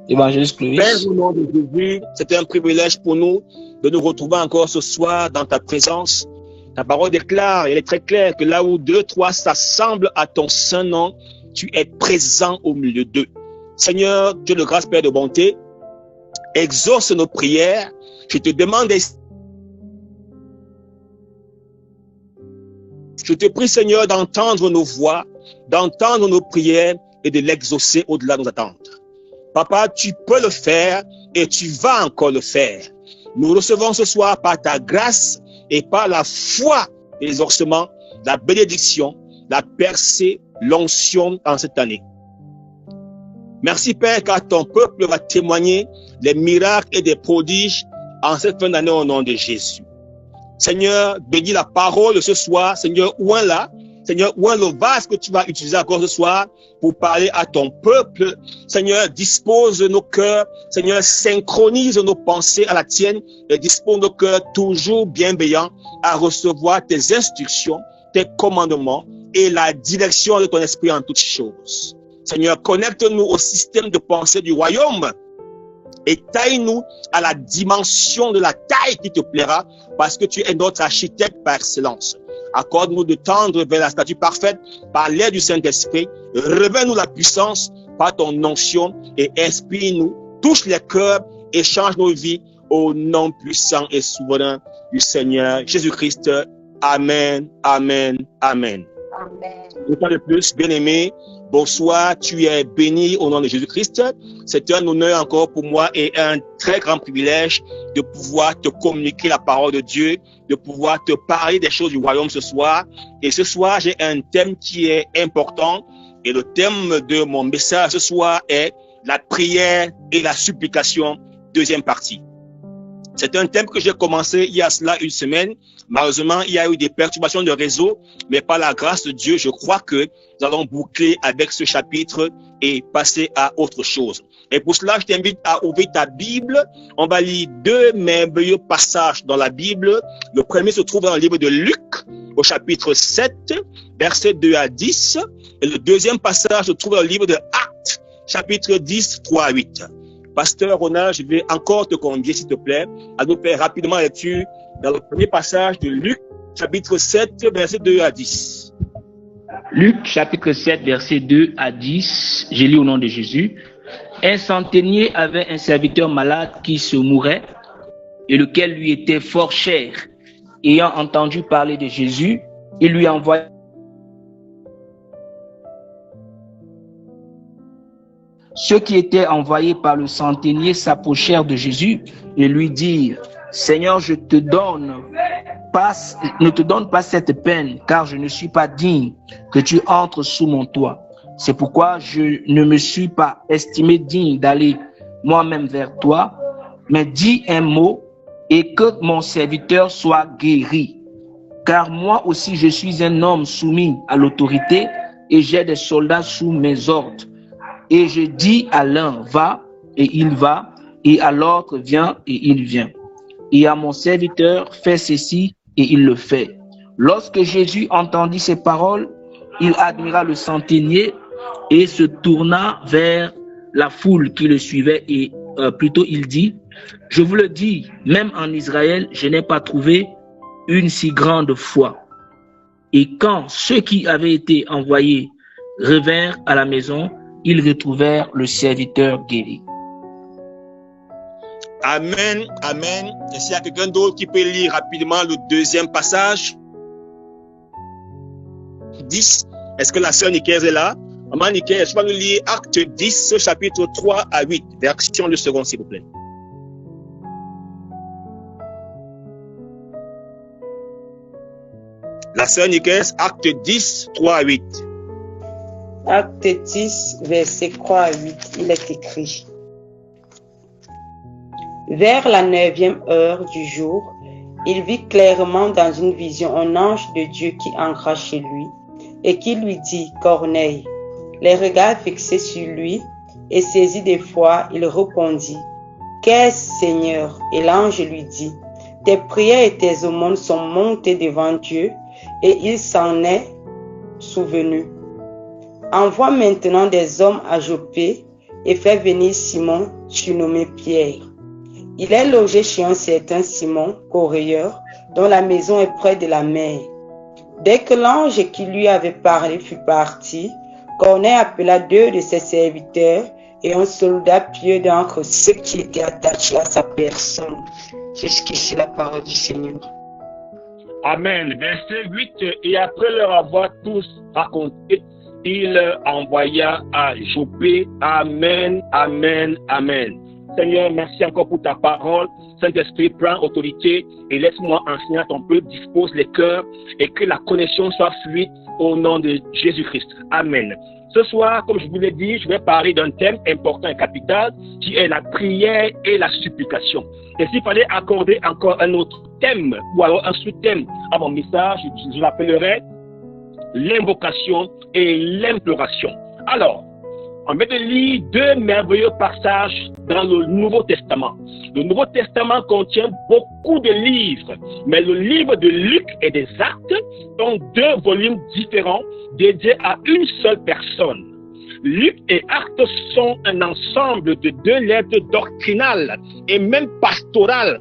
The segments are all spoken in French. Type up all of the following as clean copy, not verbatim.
Évangéliste Clovis. Père, au nom de Jésus, c'est un privilège pour nous de nous retrouver encore ce soir dans ta présence. Ta parole déclare, elle est très claire, que là où 2, 3 s'assemblent à ton saint nom, tu es présent au milieu d'eux. Seigneur, Dieu de grâce, Père de bonté, exauce nos prières. Je te demande, je te prie, Seigneur, d'entendre nos voix, d'entendre nos prières et de l'exaucer au-delà de nos attentes. Papa, tu peux le faire et tu vas encore le faire. Nous recevons ce soir par ta grâce et par la foi l'exaucement, la bénédiction, la percée, l'onction en cette année. Merci Père, car ton peuple va témoigner des miracles et des prodiges en cette fin d'année au nom de Jésus. Seigneur, bénis la parole de ce soir. Seigneur, oint là. Seigneur, oint le vase que tu vas utiliser encore ce soir pour parler à ton peuple. Seigneur, dispose nos cœurs. Seigneur, synchronise nos pensées à la tienne et dispose nos cœurs toujours bienveillants à recevoir tes instructions, tes commandements et la direction de ton esprit en toutes choses. Seigneur, connecte-nous au système de pensée du royaume et taille-nous à la dimension de la taille qui te plaira parce que tu es notre architecte par excellence. Accorde-nous de tendre vers la statue parfaite par l'aide du Saint-Esprit. Révèle-nous la puissance par ton onction et inspire-nous. Touche les cœurs et change nos vies au nom puissant et souverain du Seigneur Jésus-Christ. Amen, amen, amen. Amen. Une fois de plus, bien-aimé, bonsoir, tu es béni au nom de Jésus-Christ. C'est un honneur encore pour moi et un très grand privilège de pouvoir te communiquer la parole de Dieu, de pouvoir te parler des choses du royaume ce soir. Et ce soir, j'ai un thème qui est important et le thème de mon message ce soir est la prière et la supplication, deuxième partie. C'est un thème que j'ai commencé il y a cela une semaine. Malheureusement, il y a eu des perturbations de réseau, mais par la grâce de Dieu, je crois que nous allons boucler avec ce chapitre et passer à autre chose. Et pour cela, je t'invite à ouvrir ta Bible. On va lire deux merveilleux passages dans la Bible. Le premier se trouve dans le livre de Luc, au chapitre 7, versets 2 à 10. Et le deuxième passage se trouve dans le livre de Actes, chapitre 10, 3 à 8. Pasteur Ronald, je vais encore te convier, s'il te plaît, à nous faire rapidement la lecture dans le premier passage de Luc, chapitre 7, versets 2 à 10. Luc, chapitre 7, versets 2 à 10, j'ai lu au nom de Jésus. Un centenier avait un serviteur malade qui se mourait et lequel lui était fort cher. Ayant entendu parler de Jésus, il lui envoya Ceux qui étaient envoyés par le centenier s'approchèrent de Jésus et lui dirent: Seigneur, ne te donne pas cette peine, car je ne suis pas digne que tu entres sous mon toit. C'est pourquoi je ne me suis pas estimé digne d'aller moi-même vers toi, mais dis un mot et que mon serviteur soit guéri. Car moi aussi je suis un homme soumis à l'autorité et j'ai des soldats sous mes ordres. Et je dis à l'un, va, et il va, et à l'autre, viens, et il vient. Et à mon serviteur, fais ceci, et il le fait. Lorsque Jésus entendit ces paroles, il admira le centenier et se tourna vers la foule qui le suivait, et plutôt il dit: je vous le dis, même en Israël, je n'ai pas trouvé une si grande foi. Et quand ceux qui avaient été envoyés revinrent à la maison, ils retrouvèrent le serviteur guéri. Amen, amen. Et s'il y a quelqu'un d'autre qui peut lire rapidement le deuxième passage, 10. Est-ce que la sœur Nicaise est là? Maman Nicaise, je vais nous lire Acte 10, chapitre 3 à 8. Version le second, s'il vous plaît. La sœur Nicaise, Acte 10, 3 à 8. Acte 10, verset 3 à 8, il est écrit: Vers la 9e heure du jour, il vit clairement dans une vision un ange de Dieu qui entra chez lui et qui lui dit: Corneille. Les regards fixés sur lui et saisi d'effroi, il répondit: Qu'est-ce, Seigneur? Et l'ange lui dit: Tes prières et tes aumônes sont montées devant Dieu et il s'en est souvenu. Envoie maintenant des hommes à Joppé et fait venir Simon, surnommé Pierre. Il est logé chez un certain Simon, coureur, dont la maison est près de la mer. Dès que l'ange qui lui avait parlé fut parti, Corneille appela 2 de ses serviteurs et un soldat pieux d'entre ceux qui étaient attachés à sa personne. Jusqu'ici la parole du Seigneur. Amen. Verset 8. Et après leur avoir tous raconté, il envoya à Joppé. Amen, amen, amen. Seigneur, merci encore pour ta parole. Saint-Esprit, prends autorité et laisse-moi enseigner à ton peuple, dispose les cœurs et que la connexion soit fluide au nom de Jésus-Christ. Amen. Ce soir, comme je vous l'ai dit, je vais parler d'un thème important et capital qui est la prière et la supplication. Et s'il fallait accorder encore un autre thème ou alors un sous-thème à mon message, je l'appellerai l'invocation et l'imploration. Alors, on va lire 2 merveilleux passages dans le Nouveau Testament. Le Nouveau Testament contient beaucoup de livres, mais le livre de Luc et des Actes sont 2 volumes différents dédiés à une seule personne. Luc et Actes sont un ensemble de 2 lettres doctrinales et même pastorales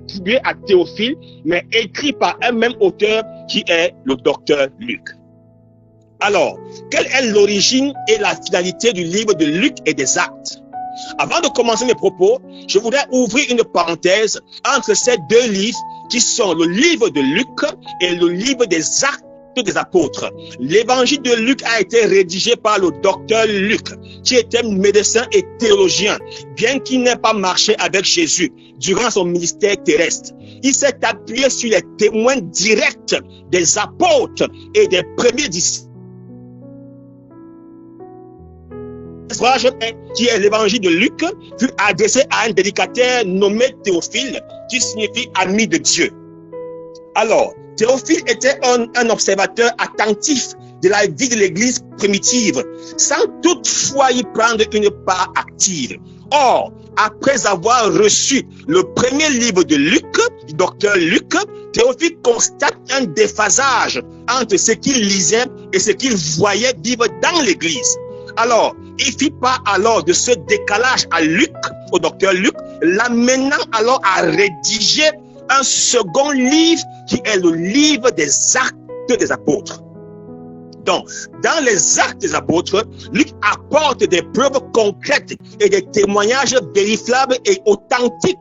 attribuées à Théophile, mais écrites par un même auteur qui est le docteur Luc. Alors, quelle est l'origine et la finalité du livre de Luc et des Actes? Avant de commencer mes propos, je voudrais ouvrir une parenthèse entre ces 2 livres qui sont le livre de Luc et le livre des Actes des Apôtres. L'évangile de Luc a été rédigé par le docteur Luc, qui était médecin et théologien, bien qu'il n'ait pas marché avec Jésus durant son ministère terrestre. Il s'est appuyé sur les témoins directs des apôtres et des premiers disciples. Qui est l'évangile de Luc, fut adressé à un dédicataire nommé Théophile, qui signifie ami de Dieu. Alors, Théophile était un observateur attentif de la vie de l'Église primitive, sans toutefois y prendre une part active. Or, après avoir reçu le premier livre de Luc, du docteur Luc, Théophile constate un déphasage entre ce qu'il lisait et ce qu'il voyait vivre dans l'Église. Alors, il fit part alors de ce décalage à Luc, au docteur Luc, l'amenant alors à rédiger un second livre qui est le livre des Actes des Apôtres. Donc, dans les Actes des Apôtres, Luc apporte des preuves concrètes et des témoignages vérifiables et authentiques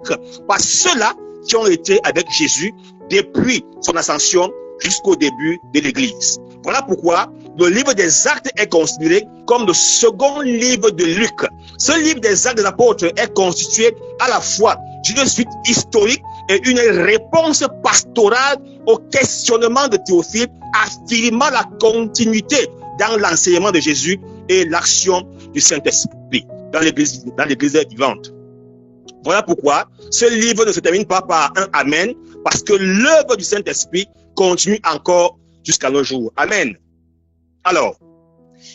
par ceux-là qui ont été avec Jésus depuis son ascension jusqu'au début de l'Église. Voilà pourquoi le livre des Actes est considéré comme le second livre de Luc. Ce livre des Actes des Apôtres est constitué à la fois d'une suite historique et une réponse pastorale au questionnement de Théophile, affirmant la continuité dans l'enseignement de Jésus et l'action du Saint-Esprit dans l'Église vivante. Voilà pourquoi ce livre ne se termine pas par un Amen, parce que l'œuvre du Saint-Esprit continue encore jusqu'à nos jours. Amen. Alors,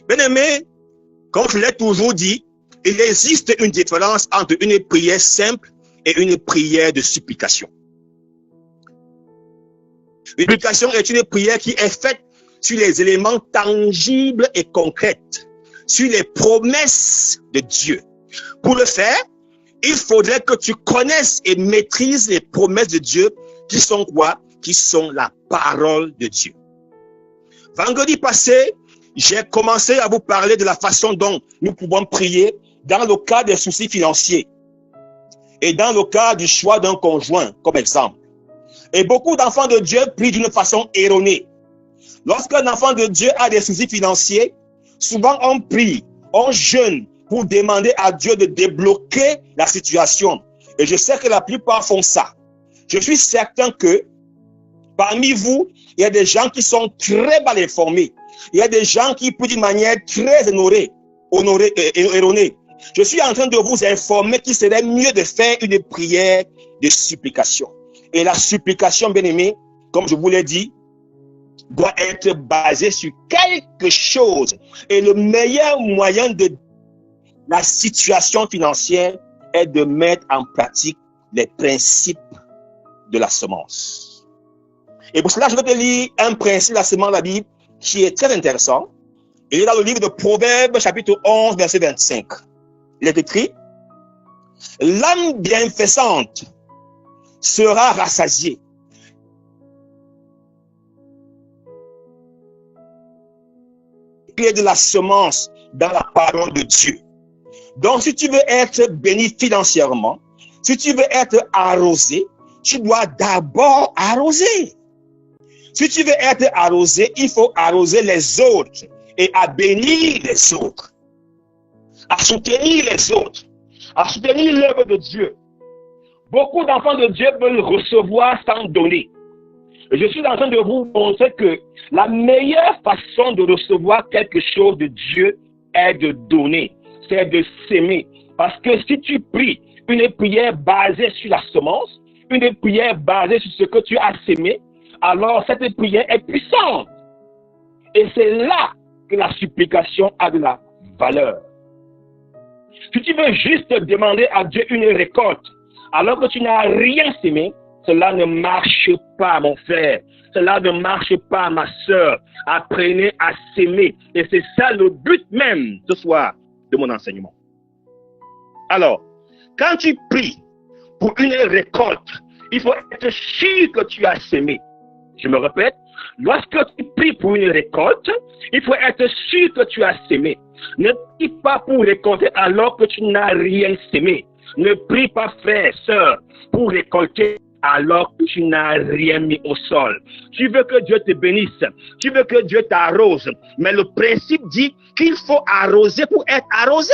bien-aimés, comme je l'ai toujours dit, il existe une différence entre une prière simple et une prière de supplication. Une supplication est une prière qui est faite sur les éléments tangibles et concrets, sur les promesses de Dieu. Pour le faire, il faudrait que tu connaisses et maîtrises les promesses de Dieu qui sont quoi? Qui sont la parole de Dieu. Vendredi passé, j'ai commencé à vous parler de la façon dont nous pouvons prier dans le cas des soucis financiers et dans le cas du choix d'un conjoint, comme exemple. Et beaucoup d'enfants de Dieu prient d'une façon erronée. Lorsqu'un enfant de Dieu a des soucis financiers, souvent on prie, on jeûne pour demander à Dieu de débloquer la situation. Et je sais que la plupart font ça. Je suis certain que parmi vous, il y a des gens qui sont très mal informés. Il y a des gens qui prient d'une manière très erronée. Je suis en train de vous informer qu'il serait mieux de faire une prière de supplication. Et la supplication, bien-aimée, comme je vous l'ai dit, doit être basée sur quelque chose. Et le meilleur moyen de la situation financière est de mettre en pratique les principes de la semence. Et pour cela, je vais te lire un principe de la semence de la Bible qui est très intéressant. Il est dans le livre de Proverbes, chapitre 11, verset 25. Il est écrit, l'âme bienfaisante sera rassasiée. Il y a de la semence dans la parole de Dieu. Donc, si tu veux être béni financièrement, si tu veux être arrosé, tu dois d'abord arroser. Si tu veux être arrosé, il faut arroser les autres et à bénir les autres, à soutenir les autres, à soutenir l'œuvre de Dieu. Beaucoup d'enfants de Dieu veulent recevoir sans donner. Je suis en train de vous montrer que la meilleure façon de recevoir quelque chose de Dieu est de donner, c'est de s'aimer. Parce que si tu pries une prière basée sur la semence, une prière basée sur ce que tu as sémé, alors cette prière est puissante. Et c'est là que la supplication a de la valeur. Si tu veux juste demander à Dieu une récolte, alors que tu n'as rien sémé, cela ne marche pas, mon frère. Cela ne marche pas, ma soeur. Apprenez à s'aimer. Et c'est ça le but même ce soir de mon enseignement. Alors, quand tu pries pour une récolte, il faut être sûr que tu as sémé. Je me répète, lorsque tu pries pour une récolte, il faut être sûr que tu as sémé. Ne prie pas pour récolter alors que tu n'as rien sémé. Ne prie pas, frère, sœur, pour récolter alors que tu n'as rien mis au sol. Tu veux que Dieu te bénisse, tu veux que Dieu t'arrose, mais le principe dit qu'il faut arroser pour être arrosé.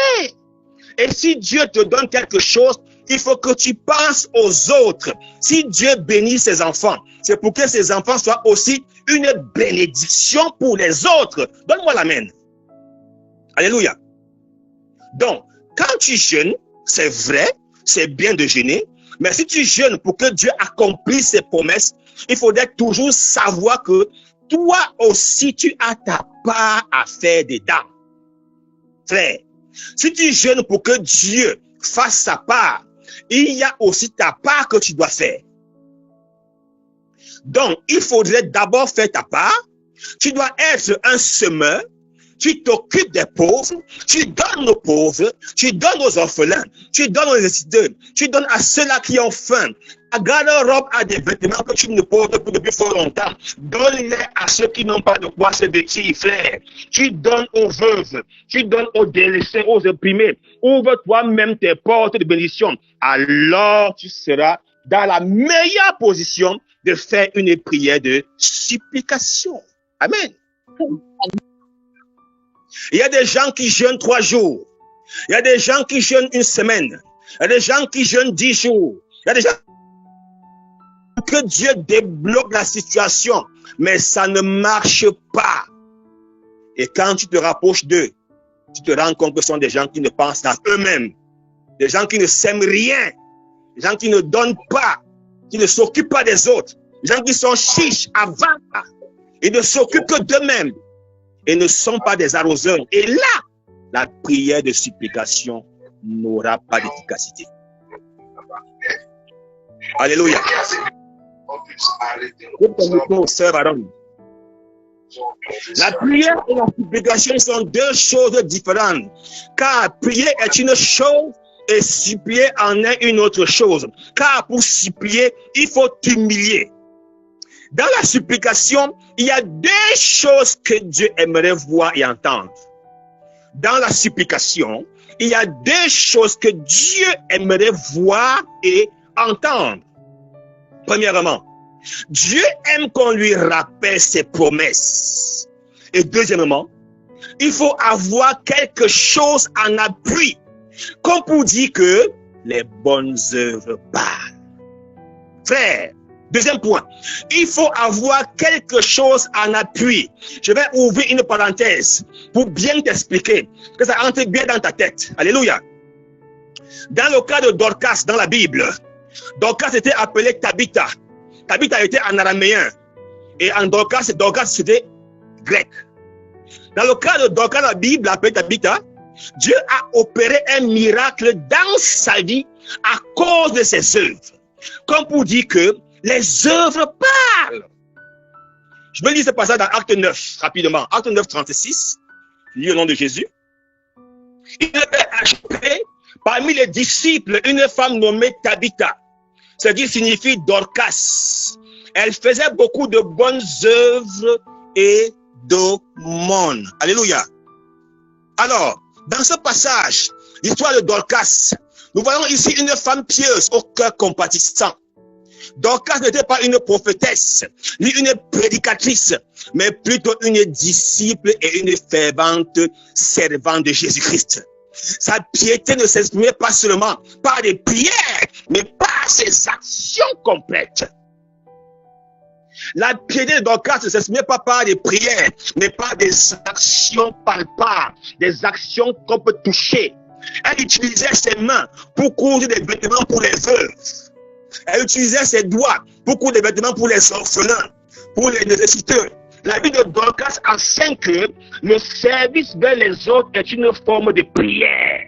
Et si Dieu te donne quelque chose, il faut que tu penses aux autres. Si Dieu bénit ses enfants, c'est pour que ses enfants soient aussi une bénédiction pour les autres. Donne-moi l'amen. Alléluia. Donc, quand tu jeûnes, c'est vrai, c'est bien de jeûner, mais si tu jeûnes pour que Dieu accomplisse ses promesses, il faudrait toujours savoir que toi aussi, tu as ta part à faire dedans. Frère, si tu jeûnes pour que Dieu fasse sa part, il y a aussi ta part que tu dois faire. Donc, il faudrait d'abord faire ta part. Tu dois être un semeur. Tu t'occupes des pauvres, tu donnes aux pauvres, tu donnes aux orphelins, tu donnes aux nécessiteux, tu donnes à ceux-là qui ont faim. Ta garde-robe a des vêtements que tu ne portes plus depuis fort longtemps. Donne-les à ceux qui n'ont pas de quoi se vêtir, frère. Tu donnes aux veuves, tu donnes aux délaissés, aux opprimés. Ouvre toi-même tes portes de bénédiction. Alors tu seras dans la meilleure position de faire une prière de supplication. Amen. Il y a des gens qui jeûnent 3 jours. Il y a des gens qui jeûnent 1 semaine. Il y a des gens qui jeûnent 10 jours. Il y a des gens que Dieu débloque la situation, mais ça ne marche pas. Et quand tu te rapproches d'eux, tu te rends compte que ce sont des gens qui ne pensent à eux-mêmes, des gens qui ne s'aiment rien, des gens qui ne donnent pas, qui ne s'occupent pas des autres, des gens qui sont chiches avant, ils ne s'occupent que d'eux-mêmes et ne sont pas des arroseurs. Et là, la prière de supplication n'aura pas d'efficacité. Alléluia. La prière et la supplication sont 2 choses différentes. Car prier est une chose et supplier en est une autre chose. Car pour supplier, il faut t'humilier. Dans la supplication, il y a 2 choses que Dieu aimerait voir et entendre. Dans la supplication, il y a 2 choses que Dieu aimerait voir et entendre. Premièrement, Dieu aime qu'on lui rappelle ses promesses. Et deuxièmement, il faut avoir quelque chose en appui, comme pour dire que les bonnes œuvres parlent. Frère, deuxième point, il faut avoir quelque chose en appui. Je vais ouvrir une parenthèse pour bien t'expliquer, que ça entre bien dans ta tête. Alléluia. Dans le cas de Dorcas dans la Bible, Dorcas était appelée Tabitha. Tabitha était en araméen. Et en Dorcas c'était grec. Dans le cas de Dorcas, la Bible appelée Tabitha, Dieu a opéré un miracle dans sa vie à cause de ses œuvres. Comme pour dire que les œuvres parlent. Je vais lire ce passage dans Acte 9, rapidement. Acte 9, 36. lis au nom de Jésus. Il avait ajouté parmi les disciples une femme nommée Tabitha, ce qui signifie Dorcas. Elle faisait beaucoup de bonnes œuvres et d'aumônes. Alléluia. Alors, dans ce passage, l'histoire de Dorcas, nous voyons ici une femme pieuse au cœur compatissant. Dorcas n'était pas une prophétesse, ni une prédicatrice, mais plutôt une disciple et une fervente servante de Jésus-Christ. Sa piété ne s'exprimait pas seulement par des prières, mais par ses actions complètes. La piété de Dorcas ne s'exprimait pas par des prières, mais par des actions palpables, des actions qu'on peut toucher. Elle utilisait ses mains pour coudre des vêtements pour les veuves. Elle utilisait ses doigts pour coudre des vêtements pour les orphelins, pour les nécessiteux. La vie de Dorcas enseigne que le service vers les autres est une forme de prière.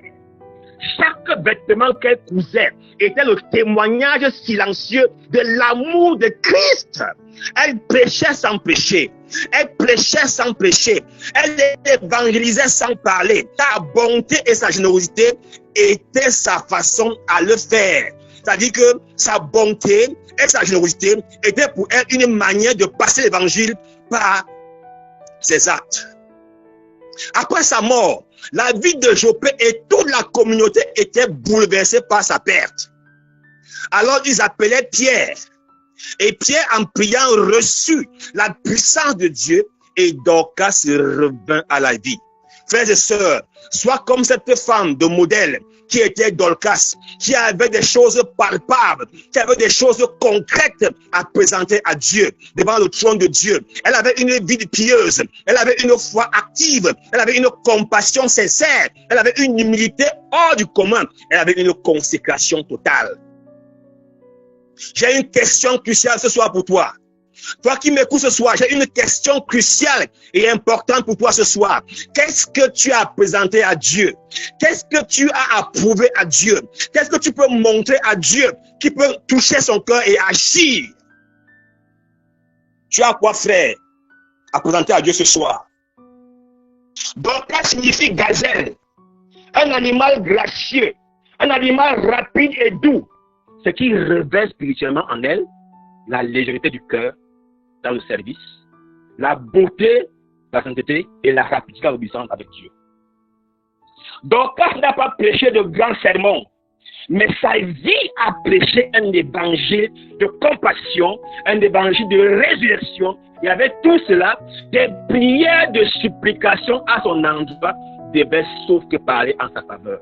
Chaque vêtement qu'elle cousait était le témoignage silencieux de l'amour de Christ. Elle prêchait sans péché. Elle prêchait sans péché. Elle évangélisait sans parler. Sa bonté et sa générosité étaient sa façon à le faire. C'est-à-dire que sa bonté et sa générosité étaient pour elle une manière de passer l'évangile par ses actes. Après sa mort, la vie de Joppé et toute la communauté étaient bouleversées par sa perte. Alors ils appelaient Pierre. Et Pierre, en priant, reçut la puissance de Dieu et Dorcas revint à la vie. Frères et sœurs, sois comme cette femme de modèle qui était Dorcas, qui avait des choses palpables, qui avait des choses concrètes à présenter à Dieu, devant le trône de Dieu. Elle avait une vie pieuse, elle avait une foi active, elle avait une compassion sincère, elle avait une humilité hors du commun, elle avait une consécration totale. J'ai une question cruciale ce soir pour toi. Toi qui m'écoutes ce soir, j'ai une question cruciale et importante pour toi ce soir. Qu'est-ce que tu as présenté à Dieu? Qu'est-ce que tu as approuvé à Dieu? Qu'est-ce que tu peux montrer à Dieu qui peut toucher son cœur et agir? Tu as quoi, frère, à présenter à Dieu ce soir? Dorcas signifie gazelle, un animal gracieux, un animal rapide et doux, ce qui révèle spirituellement en elle la légèreté du cœur dans le service, la beauté, la sainteté et la rapidité de l'obéissance avec Dieu. Dorcas n'a pas prêché de grands sermons, mais sa vie a prêché un évangile de compassion, un évangile de résurrection, et avec tout cela, des prières de supplication à son endroit devaient sauf que parler en sa faveur.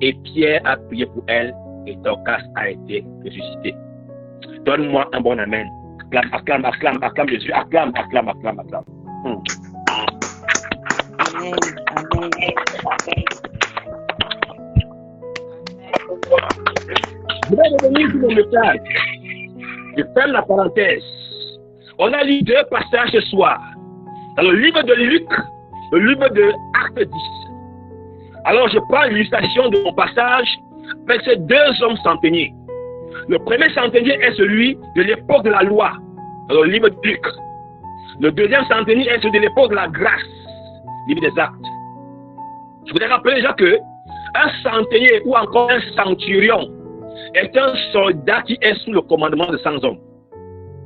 Et Pierre a prié pour elle, et Dorcas a été ressuscité. Donne-moi un bon amen. Acclame, acclame, acclame Jésus. Acclame, acclame, acclame, acclame. Amen. Amen. Je vais revenir sur mon message. Je ferme la parenthèse. On a lu 2 passages ce soir. Dans le livre de Luc, le livre de Actes 10. Alors je prends l'illustration de mon passage avec ces 2 hommes centeniers. Le premier centenier est celui de l'époque de la loi, dans le livre de Luc. Le deuxième centenier est celui de l'époque de la grâce, livre des Actes. Je voudrais rappeler déjà que un centenier ou encore un centurion est un soldat qui est sous le commandement de 100 hommes.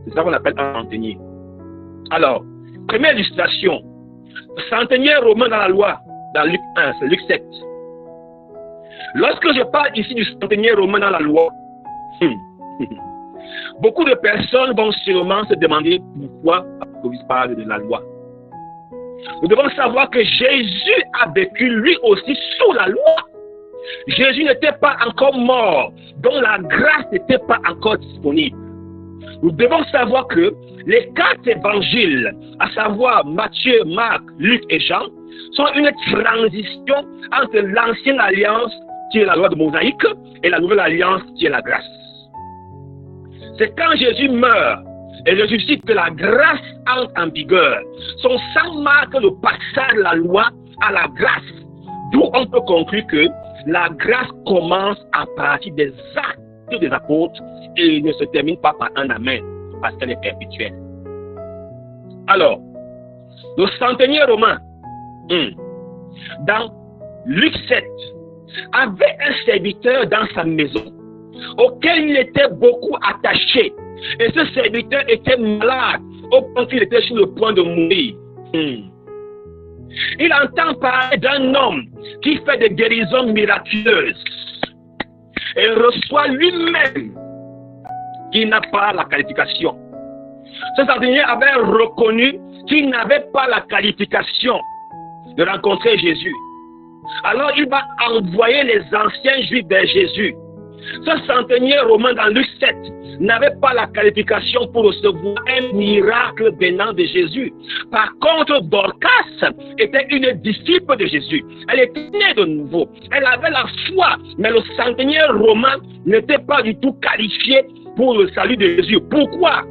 C'est ça qu'on appelle un centenier. Alors, première illustration, le centenier romain dans la loi, dans Luc 1, c'est Luc 7. Lorsque je parle ici du centenier romain dans la loi, beaucoup de personnes vont sûrement se demander pourquoi l'Église parle de la loi. Nous devons savoir que Jésus a vécu lui aussi sous la loi. Jésus n'était pas encore mort, donc la grâce n'était pas encore disponible. Nous devons savoir que les 4 évangiles, à savoir Matthieu, Marc, Luc et Jean, sont une transition entre l'ancienne alliance qui est la loi de Mosaïque et la nouvelle alliance qui est la grâce. C'est quand Jésus meurt et ressuscite que la grâce entre en vigueur. Son sang marque le passage de la loi à la grâce, d'où on peut conclure que la grâce commence à partir des actes des apôtres et ne se termine pas par un amen, parce qu'elle est perpétuelle. Alors, le centenier romain, dans Luc 7, avait un serviteur dans sa maison auquel il était beaucoup attaché. Et ce serviteur était malade au point qu'il était sur le point de mourir. Il entend parler d'un homme qui fait des guérisons miraculeuses et reçoit lui-même qu'il n'a pas la qualification. Ce centenier avait reconnu qu'il n'avait pas la qualification de rencontrer Jésus. Alors il va envoyer les anciens juifs vers Jésus. Ce centenier romain dans Luc 7 n'avait pas la qualification pour recevoir un miracle venant de Jésus. Par contre, Dorcas était une disciple de Jésus. Elle était née de nouveau. Elle avait la foi, mais le centenier romain n'était pas du tout qualifié pour le salut de Jésus. Pourquoi?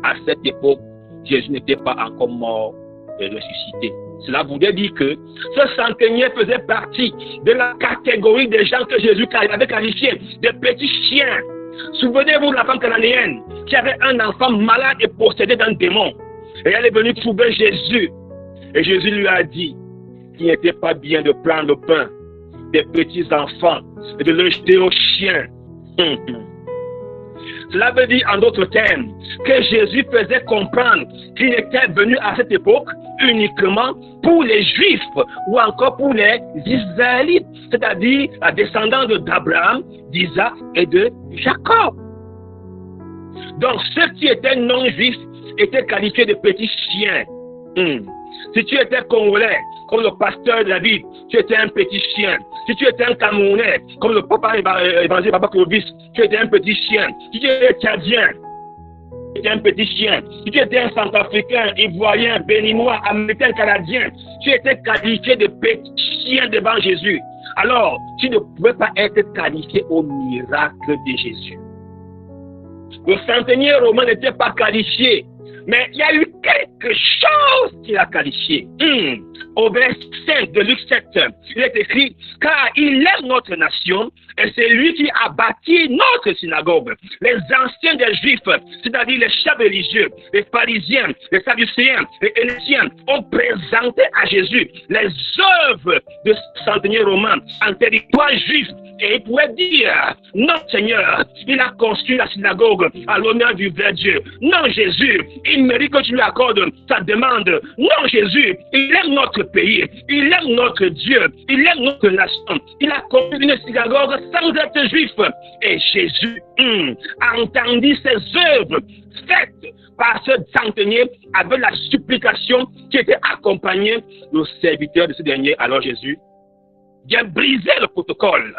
À cette époque, Jésus n'était pas encore mort et ressuscité. Cela voulait dire que ce centenier faisait partie de la catégorie des gens que Jésus avait qualifiés, des petits chiens. Souvenez-vous de la femme cananéenne qui avait un enfant malade et possédé d'un démon. Et elle est venue trouver Jésus. Et Jésus lui a dit qu'il n'était pas bien de prendre le pain des petits enfants et de le jeter aux chiens. Cela veut dire en d'autres termes que Jésus faisait comprendre qu'il était venu à cette époque uniquement pour les Juifs ou encore pour les Israélites, c'est-à-dire la descendance d'Abraham, d'Isaac et de Jacob. Donc ceux qui étaient non-juifs étaient qualifiés de petits chiens. Si tu étais congolais, comme le pasteur David, tu étais un petit chien. Si tu étais un Camerounais, comme le papa évangile Papa Clovis, tu étais un petit chien. Si tu étais tchadien, tu étais un petit chien. Si tu étais un centrafricain, ivoirien, béninois, américain, canadien, tu étais qualifié de petit chien devant Jésus. Alors, tu ne pouvais pas être qualifié au miracle de Jésus. Le centenier romain n'était pas qualifié. Mais il y a eu quelque chose qui l'a qualifié. Au verset 5 de Luc 7, il est écrit, car il aime notre nation et c'est lui qui a bâti notre synagogue. Les anciens des Juifs, c'est-à-dire les chefs religieux, les pharisiens, les sadducéens, les élésiens, ont présenté à Jésus les œuvres de ce centenier romain en territoire juif. Et il pouvait dire, non Seigneur, il a construit la synagogue à l'honneur du vrai Dieu. Non Jésus, il mérite que tu lui accordes sa demande. Non Jésus, il aime notre pays, il aime notre Dieu, il aime notre nation. Il a construit une synagogue sans être juif. Et Jésus entendit ces œuvres faites par ce centenier avec la supplication qui était accompagnée du serviteur de ce dernier. Alors Jésus vient briser le protocole.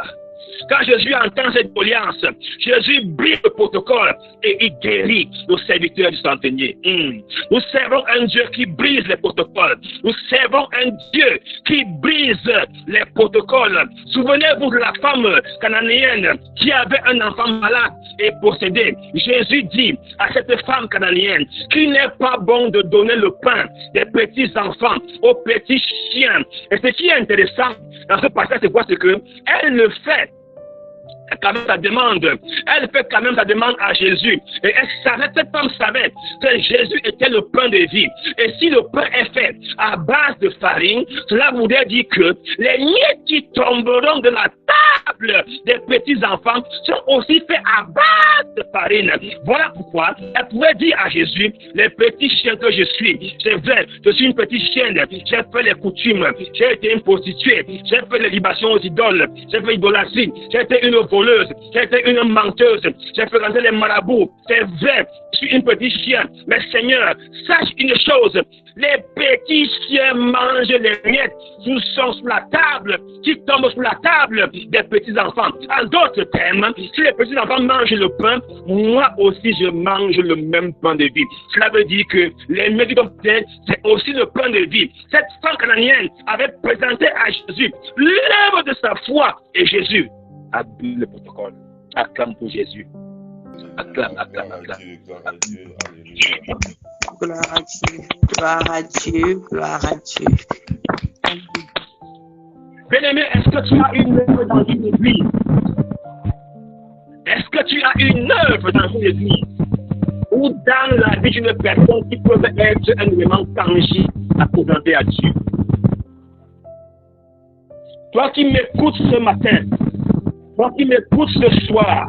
Quand Jésus entend cette alliance, Jésus brise le protocole et il guérit le serviteur du centenier. Nous servons un Dieu qui brise les protocoles. Nous servons un Dieu qui brise les protocoles. Souvenez-vous de la femme cananéenne qui avait un enfant malade et possédé. Jésus dit à cette femme cananéenne qu'il n'est pas bon de donner le pain des petits enfants aux petits chiens. Et ce qui est intéressant dans ce passage, c'est quoi? C'est que elle le fait quand même sa demande. Elle fait quand même sa demande à Jésus. Et elle savait, cette femme savait que Jésus était le pain de vie. Et si le pain est fait à base de farine, cela voudrait dire que les miettes qui tomberont de la table des petits enfants sont aussi faits à base de farine. Voilà pourquoi elle pouvait dire à Jésus, les petits chiens que je suis, c'est vrai, je suis une petite chienne, j'ai fait les coutumes, j'ai été une prostituée, j'ai fait les libations aux idoles, j'ai fait l'idolâtrie, j'ai été une voleuse, j'ai été une menteuse, j'ai fréquenté les marabouts, c'est vrai, je suis une petite chienne, mais Seigneur, sache une chose, les petits chiens mangent les miettes qui sont sur la table, qui tombent sur la table des petits enfants. En d'autres termes, si les petits enfants mangent le pain, moi aussi je mange le même pain de vie. Cela veut dire que les miettes c'est aussi le pain de vie. Cette femme cananéenne avait présenté à Jésus l'œuvre de sa foi et Jésus a bu le protocole. Acclame pour Jésus. Acclame, acclame, acclame. Gloire à Dieu, gloire à Dieu, gloire à Dieu. Bien-aimé, est-ce que tu as une œuvre dans une église? Est-ce que tu as une œuvre dans une église? Ou dans la vie d'une personne qui peut être un élément tangible à présenter à Dieu? toi qui m'écoutes ce matin, toi qui m'écoutes ce soir,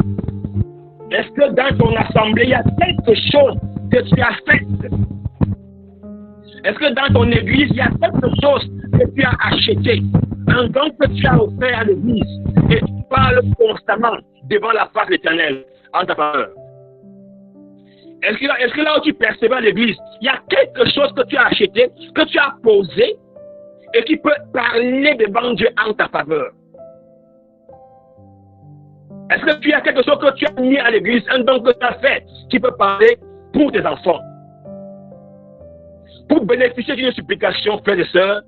est-ce que dans ton assemblée, il y a quelque chose que tu as fait? Est-ce que dans ton église, il y a quelque chose que tu as acheté? Un don que tu as offert à l'église et tu parles constamment devant la face de l'Éternel en ta faveur. Est-ce que là où tu persévères l'église, il y a quelque chose que tu as acheté, que tu as posé et qui peut parler devant Dieu en ta faveur? Est-ce que tu as quelque chose que tu as mis à l'église, un don que tu as fait, qui peut parler pour tes enfants? Pour bénéficier d'une supplication, frères et sœurs,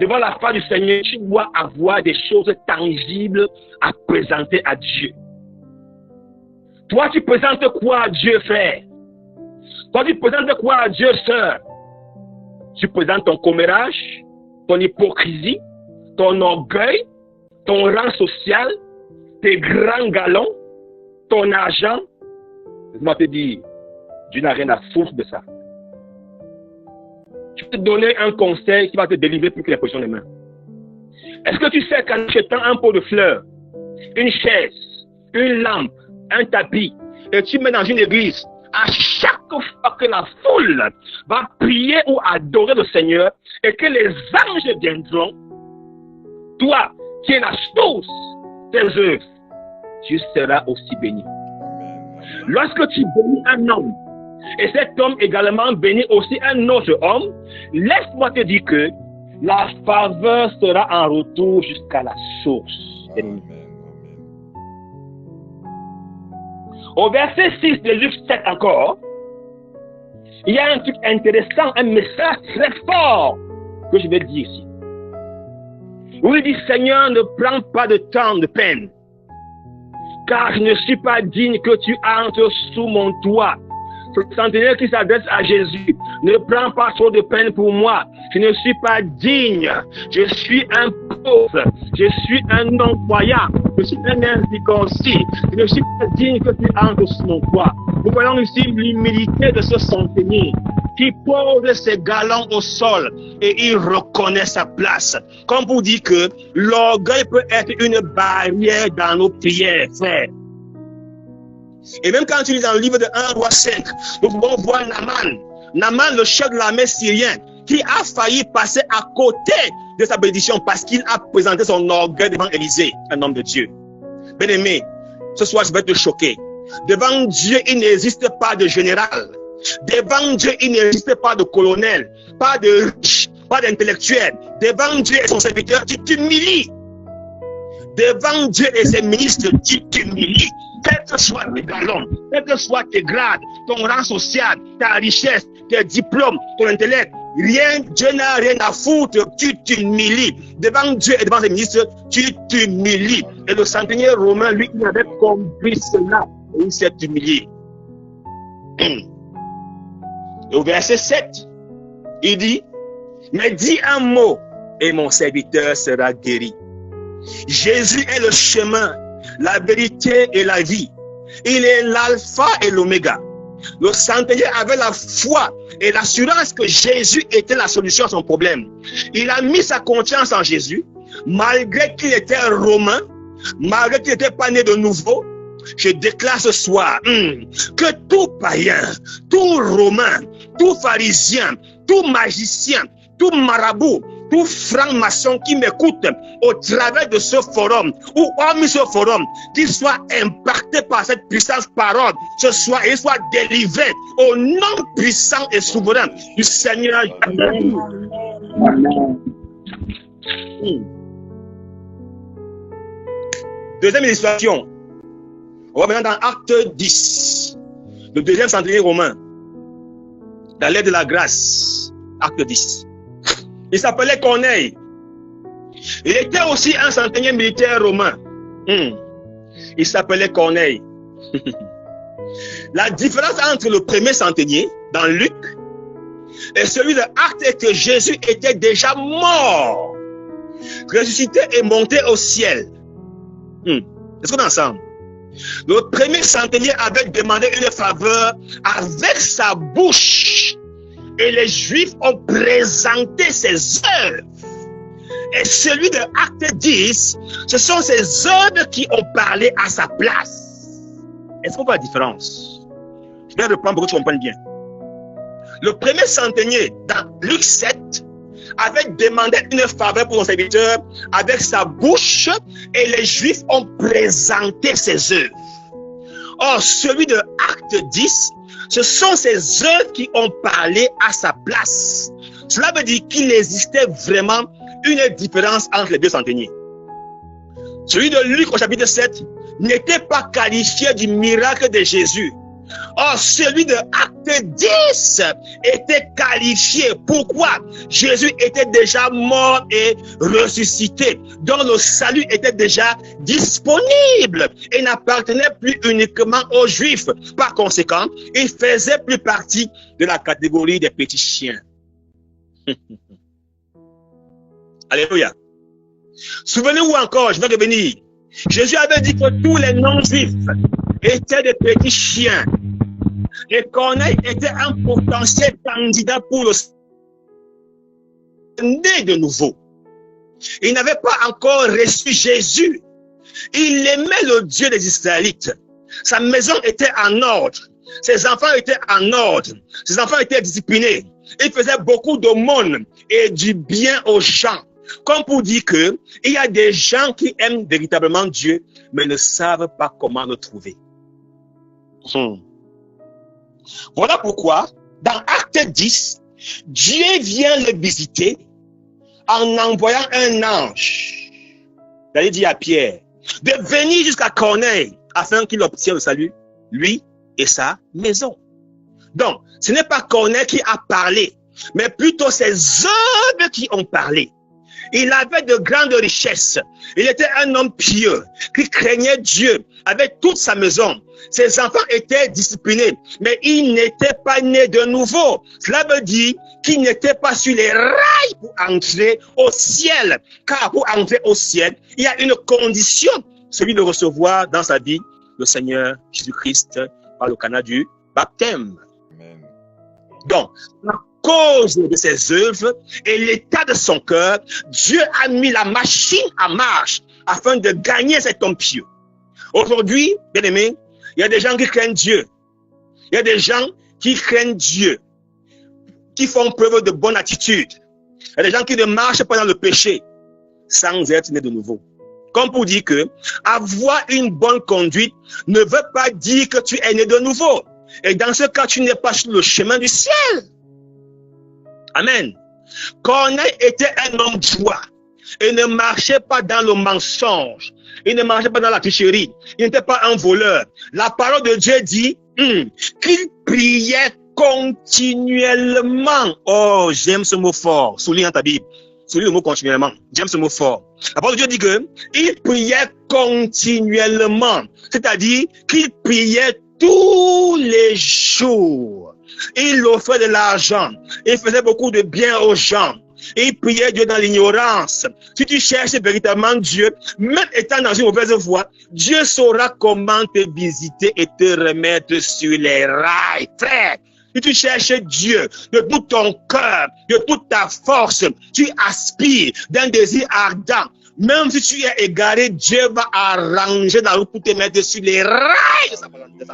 devant la face du Seigneur, tu dois avoir des choses tangibles à présenter à Dieu. Toi, tu présentes quoi à Dieu, frère? Toi, tu présentes quoi à Dieu, sœur? Tu présentes ton commérage, ton hypocrisie, ton orgueil, ton rang social, tes grands galons, ton argent. Laisse-moi te dire, Dieu n'a rien à foutre de ça. Je vais te donner un conseil qui va te délivrer plus que les positions des mains. Est-ce que tu sais qu'en achetant un pot de fleurs, une chaise, une lampe, un tapis, et tu mets dans une église, à chaque fois que la foule va prier ou adorer le Seigneur et que les anges viendront, toi qui es la source des œuvres, tu seras aussi béni. Lorsque tu bénis un homme, et cet homme également bénit aussi un autre homme, laisse-moi te dire que la faveur sera en retour jusqu'à la source. Amen. Au verset 6 de Luc 7 encore, il y a un truc intéressant, un message très fort que je vais dire ici. Où il dit, Seigneur, ne prends pas de temps de peine, car je ne suis pas digne que tu entres sous mon toit. Ce centenaire qui s'adresse à Jésus, ne prends pas trop de peine pour moi. Je ne suis pas digne. Je suis un pauvre. Je suis un non-croyant. Je suis un incirconcis. Je ne suis pas digne que tu entres sous mon toit. Nous voyons ici l'humilité de ce centenier qui pose ses galons au sol et il reconnaît sa place. Comme pour dire que l'orgueil peut être une barrière dans nos prières, frère. Et même quand tu lis dans le livre de 1 roi 5, nous pouvons voir Naaman, le chef de l'armée syrien, qui a failli passer à côté de sa bénédiction parce qu'il a présenté son orgueil devant Élisée, un homme de Dieu. Bien-aimé, ce soir je vais te choquer. Devant Dieu, il n'existe pas de général. Devant Dieu, il n'existe pas de colonel, pas de riche, pas d'intellectuel. Devant Dieu et son serviteur, tu t'humilies. Devant Dieu et ses ministres, tu t'humilies. Quels que soient tes galons, quels que soient tes grades, ton rang social, ta richesse, tes diplômes, ton intellect, Dieu n'a rien à foutre, tu t'humilies. Devant Dieu et devant ses ministres, tu t'humilies. Et le centenier romain, lui, il avait compris cela et il s'est humilié. Et au verset 7, il dit, mais dis un mot et mon serviteur sera guéri. Jésus est le chemin, la vérité et la vie. Il est l'alpha et l'oméga. Le centenier avait la foi et l'assurance que Jésus était la solution à son problème. Il a mis sa confiance en Jésus, malgré qu'il était romain, malgré qu'il n'était pas né de nouveau. Je déclare ce soir que tout païen, tout romain, tout pharisien, tout magicien, tout marabout, tout franc-maçon qui m'écoute au travers de ce forum ou hormis ce forum, qu'il soit impacté par cette puissance parole ce soir et soit délivré au nom puissant et souverain du Seigneur. Amen. Deuxième illustration. On va maintenant dans Acte 10, le deuxième centenier romain, dans l'aide de la grâce. Acte 10. Il s'appelait Corneille. Il était aussi un centenier militaire romain. Il s'appelait Corneille. La différence entre le premier centenier, dans Luc, et celui de Acte est que Jésus était déjà mort, ressuscité et monté au ciel. Est-ce qu'on est ensemble? Le premier centenier avait demandé une faveur avec sa bouche. Et les Juifs ont présenté ses œuvres. Et celui de Acte 10, ce sont ces œuvres qui ont parlé à sa place. Est-ce qu'on voit la différence? Je vais reprendre pour que tu comprennes bien. Le premier centenier, dans Luc 7, avait demandé une faveur pour son serviteur avec sa bouche et les Juifs ont présenté ses œuvres. Or, celui de Acte 10, ce sont ces œuvres qui ont parlé à sa place. Cela veut dire qu'il existait vraiment une différence entre les deux centeniers. Celui de Luc au chapitre 7 n'était pas qualifié du miracle de Jésus. Or, celui de Acte 10 était qualifié. Pourquoi? Jésus était déjà mort et ressuscité, dont le salut était déjà disponible et n'appartenait plus uniquement aux Juifs. Par conséquent, il faisait plus partie de la catégorie des petits chiens. Alléluia. Souvenez-vous encore, je vais revenir. Jésus avait dit que tous les non-juifs étaient des petits chiens. Et Corneille était un potentiel candidat pour le né de nouveau. Il n'avait pas encore reçu Jésus. Il aimait le Dieu des Israélites. Sa maison était en ordre. Ses enfants étaient en ordre. Ses enfants étaient disciplinés. Il faisait beaucoup d'aumônes et du bien aux gens. Comme pour dire que il y a des gens qui aiment véritablement Dieu, mais ne savent pas comment le trouver. Voilà pourquoi, dans Acte 10, Dieu vient le visiter en envoyant un ange. D'aller dire à Pierre de venir jusqu'à Corneille afin qu'il obtienne le salut, lui et sa maison. Donc, ce n'est pas Corneille qui a parlé, mais plutôt ses œuvres qui ont parlé. Il avait de grandes richesses. Il était un homme pieux qui craignait Dieu avec toute sa maison. Ses enfants étaient disciplinés, mais il n'était pas né de nouveau. Cela veut dire qu'il n'était pas sur les rails pour entrer au ciel. Car pour entrer au ciel, il y a une condition, celui de recevoir dans sa vie le Seigneur Jésus-Christ par le canal du baptême. Amen. Donc, cause de ses œuvres et l'état de son cœur, Dieu a mis la machine en marche afin de gagner cet homme pieux. Aujourd'hui, bien aimé, il y a des gens qui craignent Dieu. Il y a des gens qui craignent Dieu, qui font preuve de bonne attitude. Il y a des gens qui ne marchent pas dans le péché sans être nés de nouveau. Comme pour dire que avoir une bonne conduite ne veut pas dire que tu es né de nouveau. Et dans ce cas, tu n'es pas sur le chemin du ciel. Amen. Corneille était un homme droit. Il ne marchait pas dans le mensonge. Il ne marchait pas dans la tricherie. Il n'était pas un voleur. La parole de Dieu dit qu'il priait continuellement. Oh, j'aime ce mot fort. Souligne dans ta Bible. Souligne le mot continuellement. J'aime ce mot fort. La parole de Dieu dit qu'il priait continuellement. C'est-à-dire qu'il priait tous les jours. Il offrait de l'argent. Il faisait beaucoup de bien aux gens. Il priait Dieu dans l'ignorance. Si tu cherches véritablement Dieu, même étant dans une mauvaise voie, Dieu saura comment te visiter et te remettre sur les rails. Frère, si tu cherches Dieu de tout ton cœur, de toute ta force, tu aspires d'un désir ardent. Même si tu es égaré, Dieu va arranger la route pour te mettre sur les rails de sa volonté.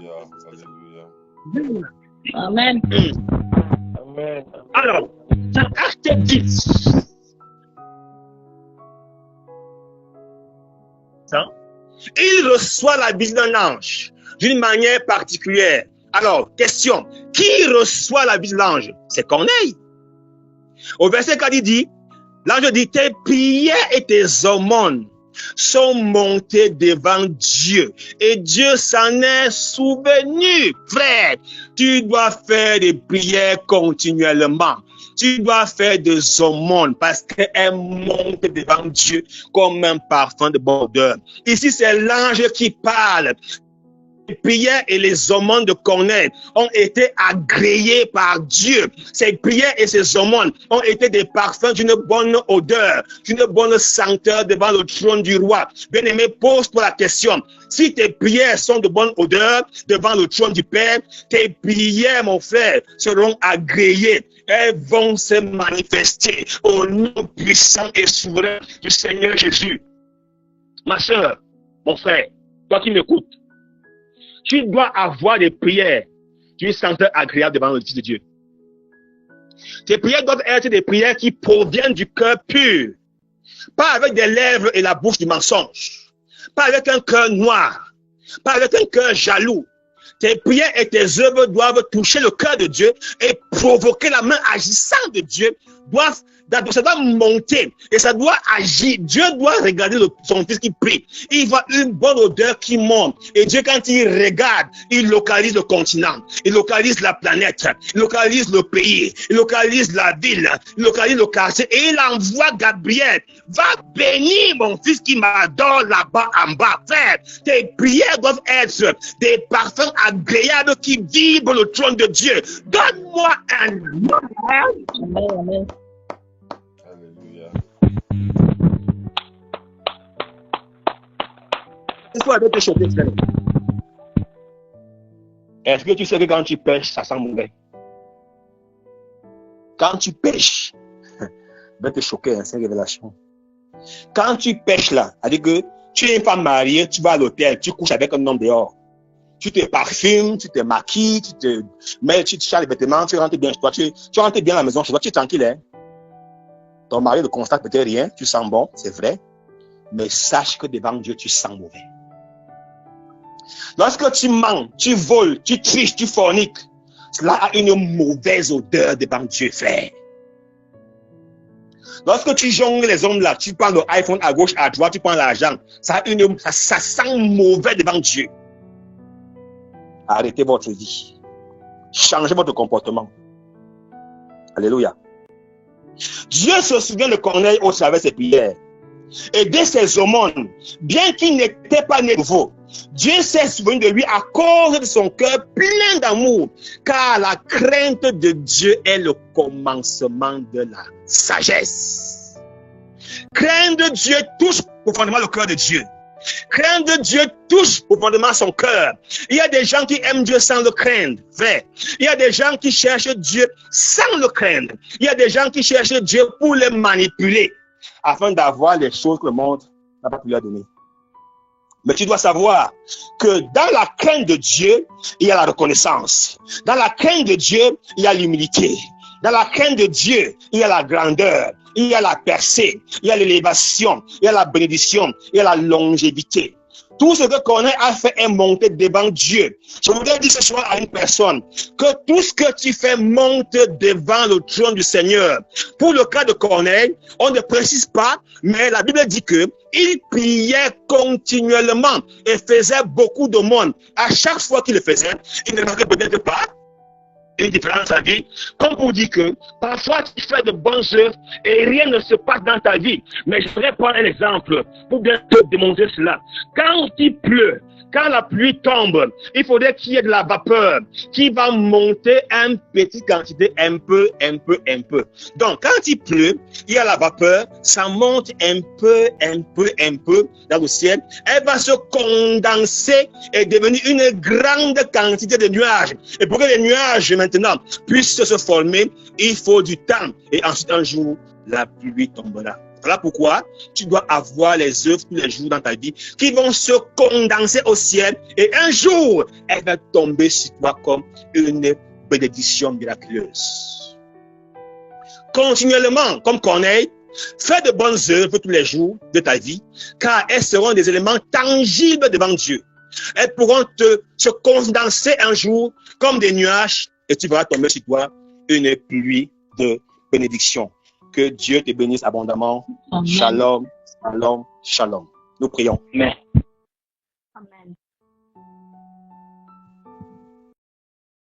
Amen. Amen. Alors, dans Acte 10, il reçoit la visite d'un ange d'une manière particulière. Alors, question, qui reçoit la visite de l'ange? C'est Corneille. Au verset 4, il dit, l'ange dit, tes prières et tes aumônes sont montées devant Dieu. Et Dieu s'en est souvenu. Frère, tu dois faire des prières continuellement. Tu dois faire des aumônes parce qu'elles montent devant Dieu comme un parfum de bonne odeur. Ici, c'est l'ange qui parle. Les prières et les aumônes de Corneille ont été agréées par Dieu. Ces prières et ces aumônes ont été des parfums d'une bonne odeur, d'une bonne senteur devant le trône du roi. Bien-aimé, pose-toi la question. Si tes prières sont de bonne odeur devant le trône du Père, tes prières, mon frère, seront agréées. elles vont se manifester au nom puissant et souverain du Seigneur Jésus. Ma soeur, mon frère, toi qui m'écoutes, tu dois avoir des prières d'une senteur agréable devant le Fils de Dieu. Tes prières doivent être des prières qui proviennent du cœur pur, pas avec des lèvres et la bouche du mensonge, pas avec un cœur noir, pas avec un cœur jaloux. Tes prières et tes œuvres doivent toucher le cœur de Dieu et provoquer la main agissante de Dieu. Ça doit monter et ça doit agir. Dieu doit regarder son fils qui prie. Il voit une bonne odeur qui monte. Et Dieu, quand il regarde, il localise le continent, il localise la planète, il localise le pays, il localise la ville, il localise le quartier. Et il envoie Gabriel. Va bénir mon fils qui m'adore là-bas en bas. Frère, tes prières doivent être des parfums agréables qui vibrent le trône de Dieu. Donne-moi un Amen. Amen. Est-ce que tu sais que quand tu pêches, ça sent mauvais? Quand tu pêches, va te choquer, c'est une révélation. Quand tu pêches là, c'est-à-dire que tu n'es pas marié, tu vas à l'hôtel, tu couches avec un homme dehors. Tu te parfumes, tu te maquilles, tu changes les vêtements, tu rentres bien chez toi, tu rentres bien à la maison chez toi, tu es tranquille, hein? Ton mari ne constate peut-être rien, tu sens bon, c'est vrai, mais sache que devant Dieu, tu sens mauvais. Lorsque tu mens, tu voles, tu triches, tu forniques, cela a une mauvaise odeur devant Dieu, frère. Lorsque tu jongles les hommes là, tu prends le iPhone à gauche, à droite, tu prends l'argent, ça sent mauvais devant Dieu. Arrêtez votre vie. Changez votre comportement. Alléluia. Dieu se souvient de Corneille au travers de ses prières. Et dès ses aumônes, bien qu'il n'était pas né nouveau, Dieu s'est souvenu de lui à cause de son cœur plein d'amour, car la crainte de Dieu est le commencement de la sagesse. Craindre Dieu touche profondément le cœur de Dieu. Craindre Dieu touche profondément son cœur. Il y a des gens qui aiment Dieu sans le craindre, vrai. Il y a des gens qui cherchent Dieu sans le craindre. Il y a des gens qui cherchent Dieu pour le manipuler, afin d'avoir les choses que le monde n'a pas pu leur donner. Mais tu dois savoir que dans la crainte de Dieu, il y a la reconnaissance. Dans la crainte de Dieu, il y a l'humilité. Dans la crainte de Dieu, il y a la grandeur, il y a la percée, il y a l'élévation, il y a la bénédiction, il y a la longévité. Tout ce que Corneille a fait est monté devant Dieu. Je voudrais dire ce soir à une personne que tout ce que tu fais monte devant le trône du Seigneur. Pour le cas de Corneille, on ne précise pas, mais la Bible dit que il priait continuellement et faisait beaucoup de monde. À chaque fois qu'il le faisait, il ne manquait peut-être pas une différence dans sa vie, comme pour dire que parfois tu fais de bonnes œuvres et rien ne se passe dans ta vie. Mais je voudrais prendre un exemple pour bien te démontrer cela. Quand il pleut, quand la pluie tombe, il faudrait qu'il y ait de la vapeur qui va monter une petite quantité, un peu. Donc, quand il pleut, il y a la vapeur, ça monte un peu dans le ciel. Elle va se condenser et devenir une grande quantité de nuages. Et pour que les nuages, maintenant, puissent se former, il faut du temps. Et ensuite, un jour, la pluie tombera. Voilà pourquoi tu dois avoir les œuvres tous les jours dans ta vie qui vont se condenser au ciel et un jour, elle va tomber sur toi comme une bénédiction miraculeuse. Continuellement, comme Corneille, fais de bonnes œuvres tous les jours de ta vie car elles seront des éléments tangibles devant Dieu. Elles pourront se condenser un jour comme des nuages et tu verras tomber sur toi une pluie de bénédiction. Que Dieu te bénisse abondamment. Amen. Shalom, shalom, shalom. Nous prions. Amen. Amen.